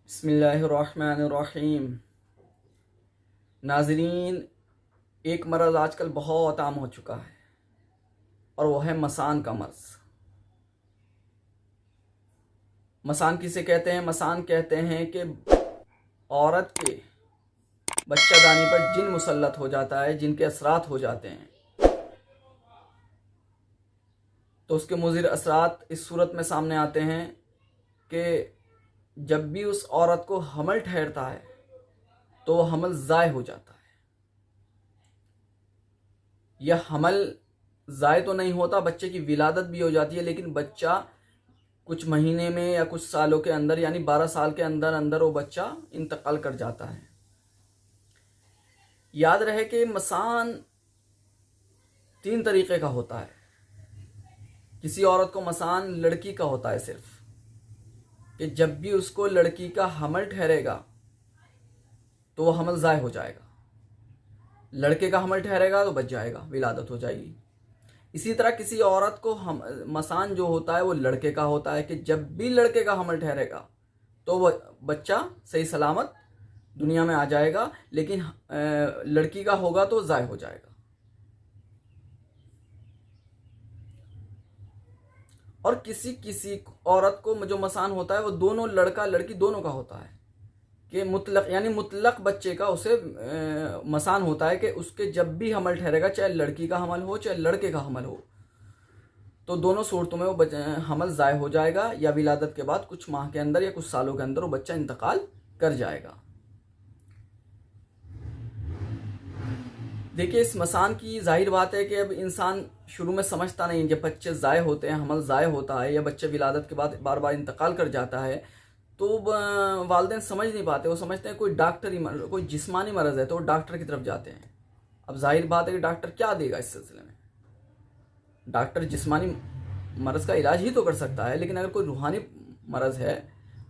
بسم اللہ الرحمن الرحیم۔ ناظرین، ایک مرض آج کل بہت عام ہو چکا ہے اور وہ ہے مسان کا مرض۔ مسان کسے کہتے ہیں؟ مسان کہتے ہیں کہ عورت کے بچہ دانی پر جن مسلط ہو جاتا ہے، جن کے اثرات ہو جاتے ہیں، تو اس کے مضر اثرات اس صورت میں سامنے آتے ہیں کہ جب بھی اس عورت کو حمل ٹھہرتا ہے تو وہ حمل ضائع ہو جاتا ہے، یا حمل ضائع تو نہیں ہوتا، بچے کی ولادت بھی ہو جاتی ہے، لیکن بچہ کچھ مہینے میں یا کچھ سالوں کے اندر، یعنی 12 سال کے اندر اندر وہ بچہ انتقال کر جاتا ہے۔ یاد رہے کہ مسان 3 طریقے کا ہوتا ہے۔ کسی عورت کو مسان لڑکی کا ہوتا ہے صرف، کہ جب بھی اس کو لڑکی کا حمل ٹھہرے گا تو وہ حمل ضائع ہو جائے گا، لڑکے کا حمل ٹھہرے گا تو بچ جائے گا، ولادت ہو جائے گی۔ اسی طرح کسی عورت کو مسان جو ہوتا ہے وہ لڑکے کا ہوتا ہے، کہ جب بھی لڑکے کا حمل ٹھہرے گا تو وہ بچہ صحیح سلامت دنیا میں آ جائے گا، لیکن لڑکی کا ہوگا تو ضائع ہو جائے گا۔ اور کسی عورت کو جو مسان ہوتا ہے وہ دونوں لڑکا لڑکی دونوں کا ہوتا ہے، کہ مطلق بچے کا اسے مسان ہوتا ہے، کہ اس کے جب بھی حمل ٹھہرے گا، چاہے لڑکی کا حمل ہو چاہے لڑکے کا حمل ہو، تو دونوں صورتوں میں وہ حمل ضائع ہو جائے گا، یا ولادت کے بعد کچھ ماہ کے اندر یا کچھ سالوں کے اندر وہ بچہ انتقال کر جائے گا۔ دیکھیے، اس مسان کی ظاہر بات ہے کہ اب انسان شروع میں سمجھتا نہیں، جب بچے ضائع ہوتے ہیں، حمل ضائع ہوتا ہے، یا بچے ولادت کے بعد بار بار انتقال کر جاتا ہے، تو والدین سمجھ نہیں پاتے، وہ سمجھتے ہیں کوئی ڈاکٹری مرض، کوئی جسمانی مرض ہے، تو وہ ڈاکٹر کی طرف جاتے ہیں۔ اب ظاہر بات ہے کہ ڈاکٹر کیا دے گا اس سلسلے میں؟ ڈاکٹر جسمانی مرض کا علاج ہی تو کر سکتا ہے، لیکن اگر کوئی روحانی مرض ہے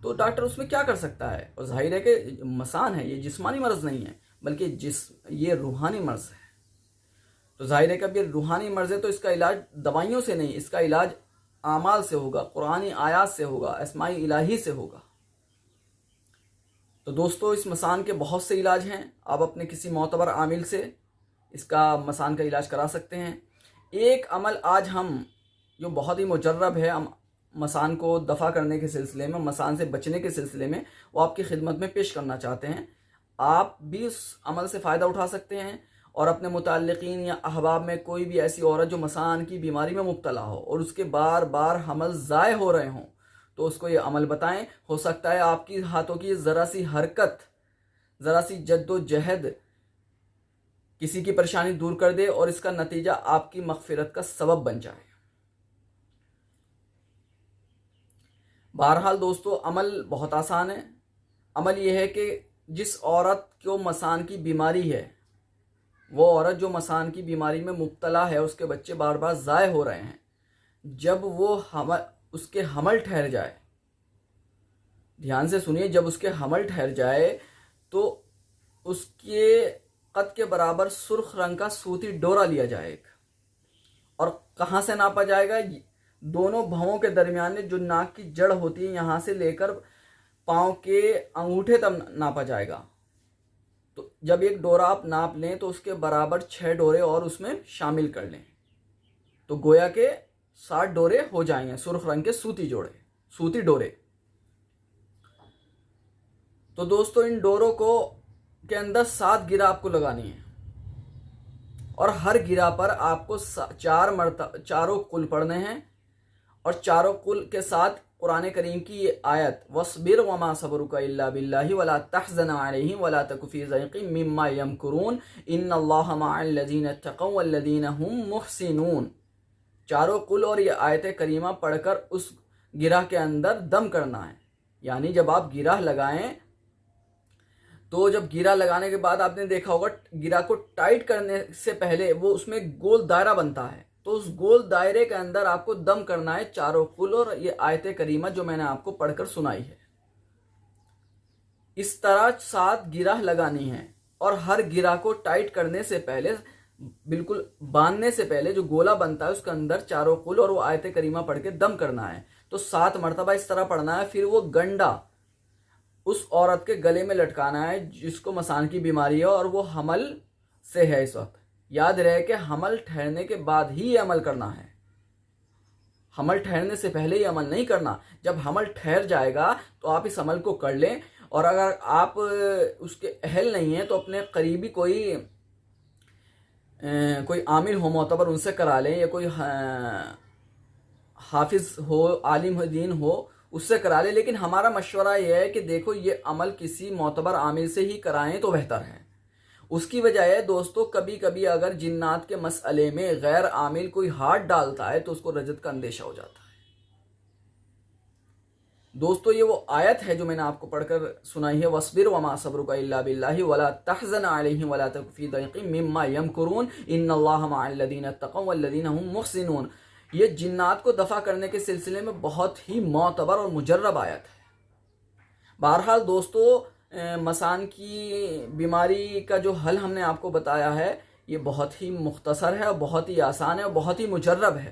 تو ڈاکٹر اس میں کیا کر سکتا ہے؟ اور ظاہر ہے کہ مسان ہے، یہ جسمانی مرض نہیں ہے، بلکہ یہ روحانی مرض ہے۔ تو ظاہر ہے کہ اب یہ روحانی مرض ہے تو اس کا علاج دوائیوں سے نہیں، اس کا علاج اعمال سے ہوگا، قرآنی آیات سے ہوگا، اسماء الہی سے ہوگا۔ تو دوستو، اس مسان کے بہت سے علاج ہیں، آپ اپنے کسی معتبر عامل سے اس کا مسان کا علاج کرا سکتے ہیں۔ ایک عمل آج ہم جو بہت ہی مجرب ہے مسان کو دفع کرنے کے سلسلے میں، مسان سے بچنے کے سلسلے میں، وہ آپ کی خدمت میں پیش کرنا چاہتے ہیں۔ آپ بھی اس عمل سے فائدہ اٹھا سکتے ہیں، اور اپنے متعلقین یا احباب میں کوئی بھی ایسی عورت جو مسان کی بیماری میں مبتلا ہو اور اس کے بار بار حمل ضائع ہو رہے ہوں، تو اس کو یہ عمل بتائیں۔ ہو سکتا ہے آپ کی ہاتھوں کی ذرا سی حرکت، ذرا سی جد و جہد کسی کی پریشانی دور کر دے، اور اس کا نتیجہ آپ کی مغفرت کا سبب بن جائے۔ بہرحال دوستو، عمل بہت آسان ہے۔ عمل یہ ہے کہ جس عورت کو مسان کی بیماری ہے، وہ عورت جو مسان کی بیماری میں مبتلا ہے، اس کے بچے بار بار ضائع ہو رہے ہیں، جب وہ اس کے حمل ٹھہر جائے، دھیان سے سنیے، جب اس کے حمل ٹھہر جائے تو اس کے قد کے برابر سرخ رنگ کا سوتی ڈورا لیا جائے گا، اور کہاں سے ناپا جائے گا؟ دونوں بھووں کے درمیان میں جو ناک کی جڑ ہوتی ہے، یہاں سے لے کر پاؤں کے انگوٹھے تک ناپا جائے گا۔ تو جب ایک ڈورا آپ ناپ لیں تو اس کے برابر 6 ڈورے اور اس میں شامل کر لیں، تو گویا کہ 60 ڈورے ہو جائیں گے، سرخ رنگ کے سوتی ڈورے۔ تو دوستو، ان ڈوروں کے اندر 7 گرہ آپ کو لگانی ہے، اور ہر گرہ پر آپ کو 4 قل پڑھنے ہیں، اور چاروں قل کے ساتھ قرآن کریم کی یہ آیت وَاصْبِرْ وَمَا صَبْرُكَ إِلَّا بِاللَّهِ وَلَا تَحْزَنْ عَلَيْهِمْ وَلَا تَكُ فِي ضَيْقٍ مِّمَّا يَمْكُرُونَ إِنَّ اللَّهَ مَعَ الَّذِينَ اتَّقَوْا وَالَّذِينَ هُمْ مُحْسِنُونَ۔ چاروں قل اور یہ آیت کریمہ پڑھ کر اس گرہ کے اندر دم کرنا ہے، یعنی جب آپ گرہ لگائیں تو جب گرہ لگانے کے بعد آپ نے دیکھا ہوگا گرہ کو ٹائٹ کرنے سے پہلے وہ اس میں گول دائرہ بنتا ہے، تو اس گول دائرے کے اندر آپ کو دم کرنا ہے چاروں قل اور یہ آیت کریمہ جو میں نے آپ کو پڑھ کر سنائی ہے۔ اس طرح 7 گرہ لگانی ہے، اور ہر گرہ کو ٹائٹ کرنے سے پہلے، بالکل باندھنے سے پہلے جو گولا بنتا ہے اس کے اندر چاروں قل اور وہ آیت کریمہ پڑھ کے دم کرنا ہے۔ تو 7 مرتبہ اس طرح پڑھنا ہے، پھر وہ گنڈا اس اس عورت کے گلے میں لٹکانا ہے جس کو مثان کی بیماری ہے اور وہ حمل سے ہے اس وقت. یاد رہے کہ حمل ٹھہرنے کے بعد ہی یہ عمل کرنا ہے، حمل ٹھہرنے سے پہلے یہ عمل نہیں کرنا. جب حمل ٹھہر جائے گا تو آپ اس عمل کو کر لیں، اور اگر آپ اس کے اہل نہیں ہیں تو اپنے قریبی کوئی عامل ہو معتبر ان سے کرا لیں، یا کوئی حافظ ہو، عالم دین ہو، اس سے کرا لیں. لیکن ہمارا مشورہ یہ ہے کہ دیکھو یہ عمل کسی معتبر عامل سے ہی کرائیں تو بہتر ہے. اس کی وجہ ہے دوستو، کبھی کبھی اگر جنات کے مسئلے میں غیر عامل کوئی ہاتھ ڈالتا ہے تو اس کو رجت کا اندیشہ ہو جاتا ہے. دوستو یہ وہ آیت ہے جو میں نے آپ کو پڑھ کر سنائی ہے، وَاصْبِرْ وَمَا صَبْرُكَ إِلَّا بِاللَّهِ وَلَا تَحْزَنْ عَلَيْهِمْ وَلَا تَكُ فِي ضَيْقٍ مِّمَّا يَمْكُرُونَ إِنَّ اللَّهَ مَعَ الَّذِينَ اتَّقَوْا وَالَّذِينَ هُمْ مُحْسِنُونَ. یہ جنات کو دفع کرنے کے سلسلے میں بہت ہی معتبر اور مجرب آیت ہے. بہرحال دوستو، مثان کی بیماری کا جو حل ہم نے آپ کو بتایا ہے یہ بہت ہی مختصر ہے اور بہت ہی آسان ہے اور بہت ہی مجرب ہے.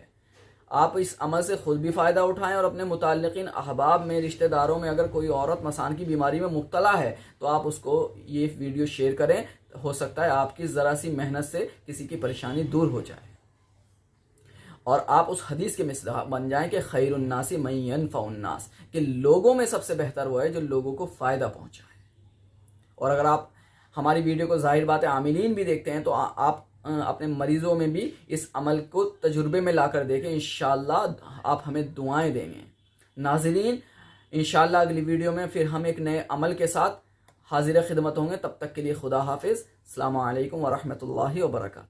آپ اس عمل سے خود بھی فائدہ اٹھائیں اور اپنے متعلقین احباب میں، رشتہ داروں میں اگر کوئی عورت مثان کی بیماری میں مبتلا ہے تو آپ اس کو یہ ویڈیو شیئر کریں. ہو سکتا ہے آپ کی ذرا سی محنت سے کسی کی پریشانی دور ہو جائے، اور آپ اس حدیث کے مصداق بن جائیں کہ خیر الناس من ینفع الناس، کہ لوگوں میں سب سے بہتر وہ ہے جو لوگوں کو فائدہ پہنچائے. اور اگر آپ ہماری ویڈیو کو ظاہر بات ہے عاملین بھی دیکھتے ہیں تو آپ اپنے مریضوں میں بھی اس عمل کو تجربے میں لا کر دیکھیں. انشاءاللہ آپ ہمیں دعائیں دیں گے. ناظرین، انشاءاللہ اگلی ویڈیو میں پھر ہم ایک نئے عمل کے ساتھ حاضر خدمت ہوں گے. تب تک کے لیے خدا حافظ. السلام علیکم ورحمۃ اللہ وبرکاتہ.